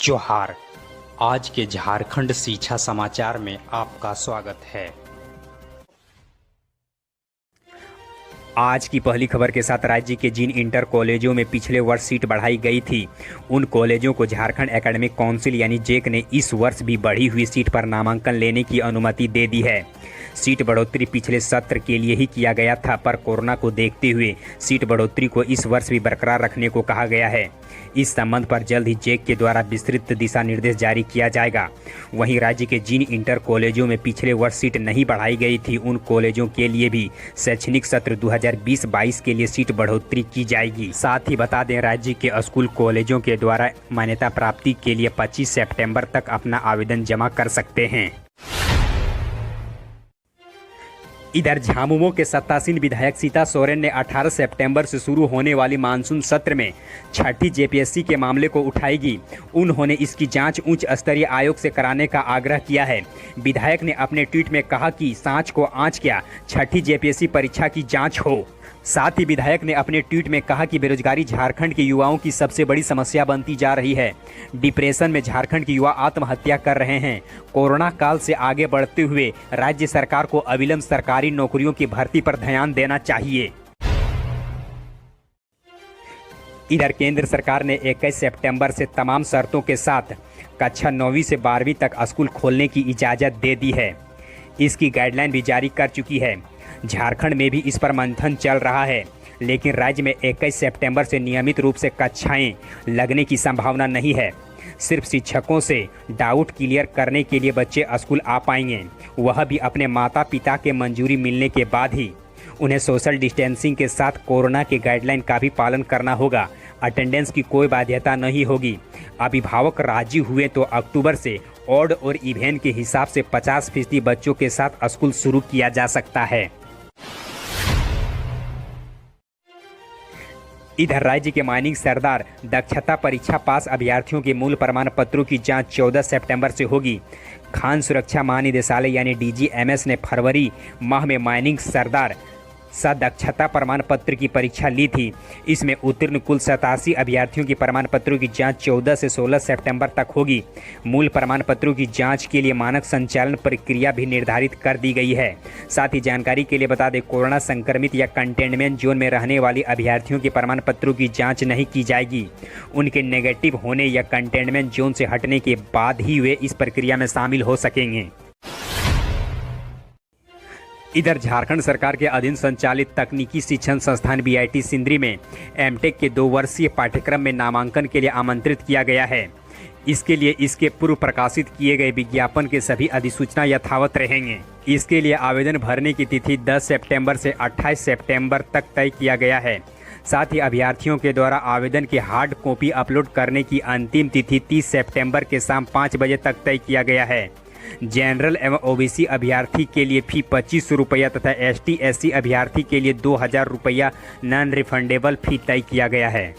जोहार। आज के झारखंड शिक्षा समाचार में आपका स्वागत है। आज की पहली खबर के साथ राज्य के जिन इंटर कॉलेजों में पिछले वर्ष सीट बढ़ाई गई थी, उन कॉलेजों को झारखंड एकेडमिक काउंसिल यानी जेक ने इस वर्ष भी बढ़ी हुई सीट पर नामांकन लेने की अनुमति दे दी है। सीट बढ़ोतरी पिछले सत्र के लिए ही किया गया था, पर कोरोना को देखते हुए सीट बढ़ोतरी को इस वर्ष भी बरकरार रखने को कहा गया है। इस संबंध पर जल्द ही जेक के द्वारा विस्तृत दिशा निर्देश जारी किया जाएगा। वहीं राज्य के जिन इंटर कॉलेजों में पिछले वर्ष सीट नहीं बढ़ाई गई थी, उन कॉलेजों के लिए भी शैक्षणिक सत्र 2020-22 के लिए सीट बढ़ोतरी की जाएगी। साथ ही बता दें, राज्य के स्कूल कॉलेजों के द्वारा मान्यता प्राप्ति के लिए 25 सितंबर तक अपना आवेदन जमा कर सकते हैं। इधर झामुमो के सत्तासीन विधायक सीता सोरेन ने 18 सितंबर से शुरू होने वाली मानसून सत्र में छठी जेपीएससी के मामले को उठाएगी। उन्होंने इसकी जांच उच्च स्तरीय आयोग से कराने का आग्रह किया है। विधायक ने अपने ट्वीट में कहा कि सांच को आंच क्या, छठी जेपीएससी परीक्षा की जांच हो। साथ ही विधायक ने अपने ट्वीट में कहा कि बेरोजगारी झारखंड के युवाओं की सबसे बड़ी समस्या बनती जा रही है। डिप्रेशन में झारखंड के युवा आत्महत्या कर रहे हैं। कोरोना काल से आगे बढ़ते हुए राज्य सरकार को अविलंब सरकारी नौकरियों की भर्ती पर ध्यान देना चाहिए। इधर केंद्र सरकार ने 21 सितंबर से तमाम शर्तों के साथ कक्षा 9वीं से 12वीं तक स्कूल खोलने की इजाज़त दे दी है। इसकी गाइडलाइन भी जारी कर चुकी है। झारखंड में भी इस पर मंथन चल रहा है, लेकिन राज्य में 21 सितंबर से नियमित रूप से कक्षाएं लगने की संभावना नहीं है। सिर्फ शिक्षकों से डाउट क्लियर करने के लिए बच्चे स्कूल आ पाएंगे, वह भी अपने माता पिता के मंजूरी मिलने के बाद ही। उन्हें सोशल डिस्टेंसिंग के साथ कोरोना के गाइडलाइन का भी पालन करना होगा। अटेंडेंस की कोई बाध्यता नहीं होगी। अभिभावक राजी हुए तो अक्टूबर से ऑड और इवेन के हिसाब से 50% बच्चों के साथ स्कूल शुरू किया जा सकता है। इधर राज्य के माइनिंग सरदार दक्षता परीक्षा पास अभ्यर्थियों के मूल प्रमाण पत्रों की जांच 14 सितंबर से होगी। खान सुरक्षा महानिदेशालय यानी डीजीएमएस ने फरवरी माह में माइनिंग सरदार सदक्षता प्रमाण पत्र की परीक्षा ली थी। इसमें उत्तीर्ण कुल 87 अभ्यर्थियों की प्रमाण पत्रों की जांच 14 से 16 सितंबर तक होगी। मूल प्रमाण पत्रों की जांच के लिए मानक संचालन प्रक्रिया भी निर्धारित कर दी गई है। साथ ही जानकारी के लिए बता दें, कोरोना संक्रमित या कंटेनमेंट जोन में रहने वाली अभ्यर्थियों के प्रमाण पत्रों की जाँच नहीं की जाएगी। उनके नेगेटिव होने या कंटेनमेंट जोन से हटने के बाद ही वे इस प्रक्रिया में शामिल हो सकेंगे। इधर झारखंड सरकार के अधीन संचालित तकनीकी शिक्षण संस्थान बीआईटी सिंदरी में एमटेक के 2 वर्षीय पाठ्यक्रम में नामांकन के लिए आमंत्रित किया गया है। इसके लिए इसके पूर्व प्रकाशित किए गए विज्ञापन के सभी अधिसूचना यथावत रहेंगे। इसके लिए आवेदन भरने की तिथि 10 सितंबर से 28 सितंबर तक तय किया गया है। साथ ही अभ्यर्थियों के द्वारा आवेदन की हार्ड कॉपी अपलोड करने की अंतिम तिथि 30 सितंबर के शाम 5 बजे तक तय किया गया है। जनरल एवं ओबीसी अभ्यर्थी के लिए फी 2500 रुपया तथा ST/SC अभ्यर्थी के लिए 2000 रुपया नॉन रिफंडेबल फी तय किया गया है।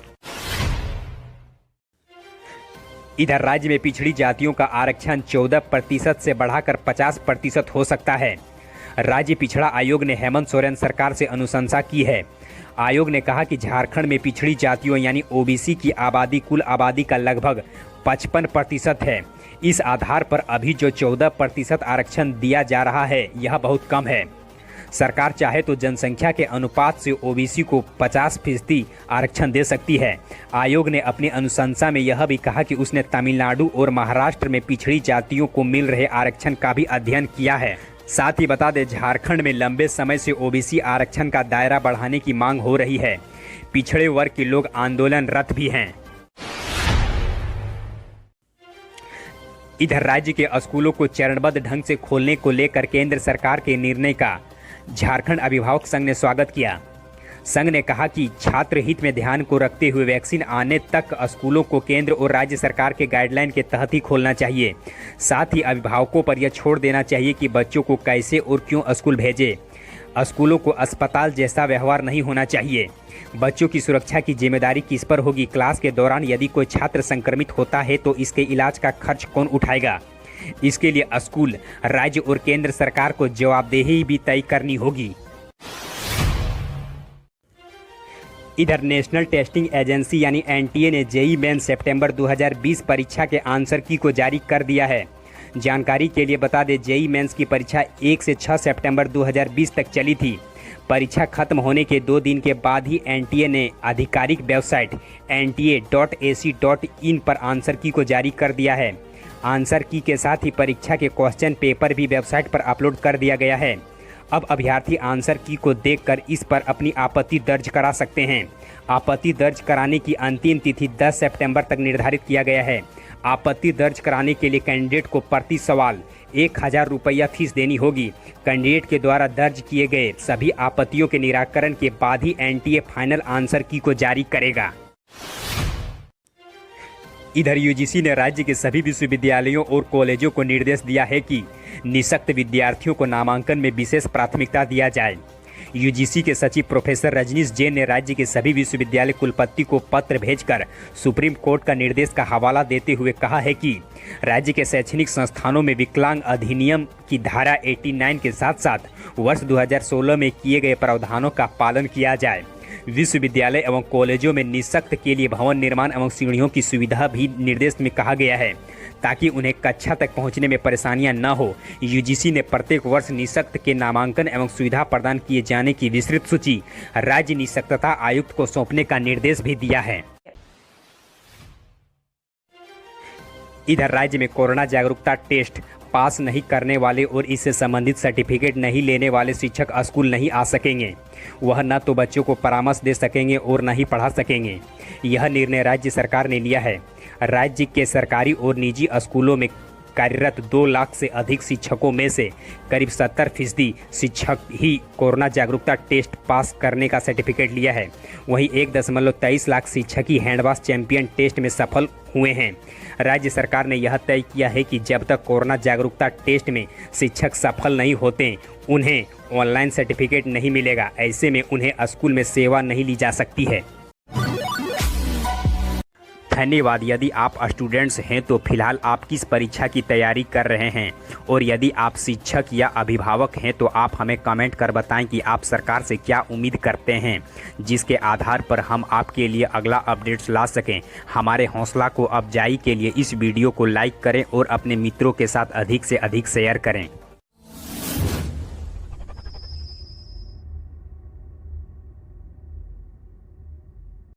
इधर राज्य में पिछड़ी जातियों का आरक्षण 14% से बढ़ाकर 50% हो सकता है। राज्य पिछड़ा आयोग ने हेमंत सोरेन सरकार से अनुशंसा की है। आयोग ने कहा कि झारखंड में पिछड़ी जातियों यानी ओबीसी की आबादी कुल आबादी का लगभग 55% है। इस आधार पर अभी जो 14% आरक्षण दिया जा रहा है, यह बहुत कम है। सरकार चाहे तो जनसंख्या के अनुपात से ओबीसी को 50% आरक्षण दे सकती है। आयोग ने अपनी अनुशंसा में यह भी कहा कि उसने तमिलनाडु और महाराष्ट्र में पिछड़ी जातियों को मिल रहे आरक्षण का भी अध्ययन किया है। साथ ही बता दें, झारखंड में लंबे समय से ओबीसी आरक्षण का दायरा बढ़ाने की मांग हो रही है। पिछड़े वर्ग के लोग आंदोलनरत भी हैं। इधर राज्य के स्कूलों को चरणबद्ध ढंग से खोलने को लेकर केंद्र सरकार के निर्णय का झारखंड अभिभावक संघ ने स्वागत किया। संघ ने कहा कि छात्र हित में ध्यान को रखते हुए वैक्सीन आने तक स्कूलों को केंद्र और राज्य सरकार के गाइडलाइन के तहत ही खोलना चाहिए। साथ ही अभिभावकों पर यह छोड़ देना चाहिए कि बच्चों को कैसे और क्यों स्कूल भेजें। स्कूलों को अस्पताल जैसा व्यवहार नहीं होना चाहिए। बच्चों की सुरक्षा की जिम्मेदारी किस पर होगी? क्लास के दौरान यदि कोई छात्र संक्रमित होता है तो इसके इलाज का खर्च कौन उठाएगा? इसके लिए स्कूल, राज्य और केंद्र सरकार को जवाबदेही भी तय करनी होगी। इधर नेशनल टेस्टिंग एजेंसी यानी एनटीए ने जेईई मेन सितंबर 2020 परीक्षा के आंसर की को जारी कर दिया है। जानकारी के लिए बता दें, जेईई मेंस की परीक्षा 1 से 6 सितंबर 2020 तक चली थी। परीक्षा खत्म होने के 2 दिन के बाद ही एनटीए ने आधिकारिक वेबसाइट nta.ac.in पर आंसर की को जारी कर दिया है। आंसर की के साथ ही परीक्षा के क्वेश्चन पेपर भी वेबसाइट पर अपलोड कर दिया गया है। अब अभ्यर्थी आंसर की को देखकर इस पर अपनी आपत्ति दर्ज करा सकते हैं। आपत्ति दर्ज कराने की अंतिम तिथि 10 सितंबर तक निर्धारित किया गया है। आपत्ति दर्ज कराने के लिए कैंडिडेट को प्रति सवाल 1000 रुपया फीस देनी होगी। कैंडिडेट के द्वारा दर्ज किए गए सभी आपत्तियों के निराकरण के बाद ही एनटीए फाइनल आंसर की को जारी करेगा। इधर यूजीसी ने राज्य के सभी विश्वविद्यालयों और कॉलेजों को निर्देश दिया है कि निःशक्त विद्यार्थियों को नामांकन में विशेष प्राथमिकता दिया जाए। यूजीसी के सचिव प्रोफेसर रजनीश जैन ने राज्य के सभी विश्वविद्यालय कुलपति को पत्र भेजकर सुप्रीम कोर्ट का निर्देश का हवाला देते हुए कहा है कि राज्य के शैक्षणिक संस्थानों में विकलांग अधिनियम की धारा 89 के साथ साथ वर्ष 2016 में किए गए प्रावधानों का पालन किया जाए। विश्वविद्यालय एवं कॉलेजों में निःशक्त के लिए भवन निर्माण एवं सीढ़ियों की सुविधा भी निर्देश में कहा गया है, ताकि उन्हें कक्षा तक पहुंचने में परेशानियां न हो। यूजीसी ने प्रत्येक वर्ष निःशक्त के नामांकन एवं सुविधा प्रदान किए जाने की विस्तृत सूची राज्य निःशक्तता आयुक्त को सौंपने का निर्देश भी दिया है। इधर राज्य में कोरोना जागरूकता टेस्ट पास नहीं करने वाले और इससे संबंधित सर्टिफिकेट नहीं लेने वाले शिक्षक स्कूल नहीं आ सकेंगे। वह न तो बच्चों को परामर्श दे सकेंगे और न ही पढ़ा सकेंगे। यह निर्णय राज्य सरकार ने लिया है। राज्य के सरकारी और निजी स्कूलों में कार्यरत 2 लाख से अधिक शिक्षकों में से करीब 70% शिक्षक ही कोरोना जागरूकता टेस्ट पास करने का सर्टिफिकेट लिया है। वहीं 1.23 लाख शिक्षक ही हैंडवाश चैंपियन टेस्ट में सफल हुए हैं। राज्य सरकार ने यह तय किया है कि जब तक कोरोना जागरूकता टेस्ट में शिक्षक सफल नहीं होते, उन्हें ऑनलाइन सर्टिफिकेट नहीं मिलेगा। ऐसे में उन्हें स्कूल में सेवा नहीं ली जा सकती है। धन्यवाद। यदि आप स्टूडेंट्स हैं तो फिलहाल आप किस परीक्षा की तैयारी कर रहे हैं, और यदि आप शिक्षक या अभिभावक हैं तो आप हमें कमेंट कर बताएं कि आप सरकार से क्या उम्मीद करते हैं, जिसके आधार पर हम आपके लिए अगला अपडेट्स ला सकें। हमारे हौसला को अफजाई के लिए इस वीडियो को लाइक करें और अपने मित्रों के साथ अधिक से अधिक शेयर करें।